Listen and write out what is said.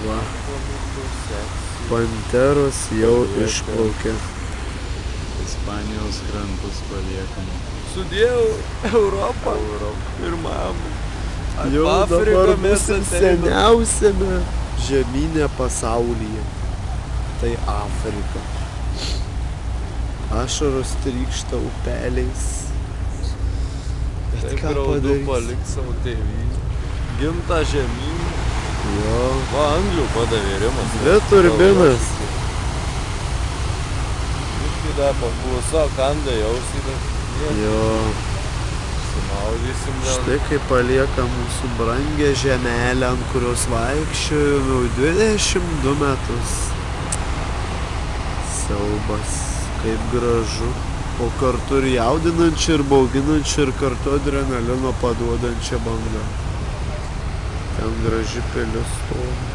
Va. Panteros jau išplaukė. Ispanijos krantus paliekame. Sudėjau Europą ir mamą. Jau dabar būsim seniausiame žemynė pasaulyje. Tai Afrika. Ašaros trykšta upeliais. Bet Taip ką graudu padarysi? palikt savo tėvynį. Gimtą žemyną. Jo. Va, Anglių padavė Rimas. Dvi turbinas. Biškį dar paklauso, kanda jausį. Jo. Sumaudysim dar. Štai kaip palieka mūsų brangę žemelę, ant kurios vaikščiojau 22 metus. Siaubas, kaip gražu. O kartu ir jaudinančia, ir bauginančia, ir kartu adrenalino paduodančia banga. Ten graži pilis stovi.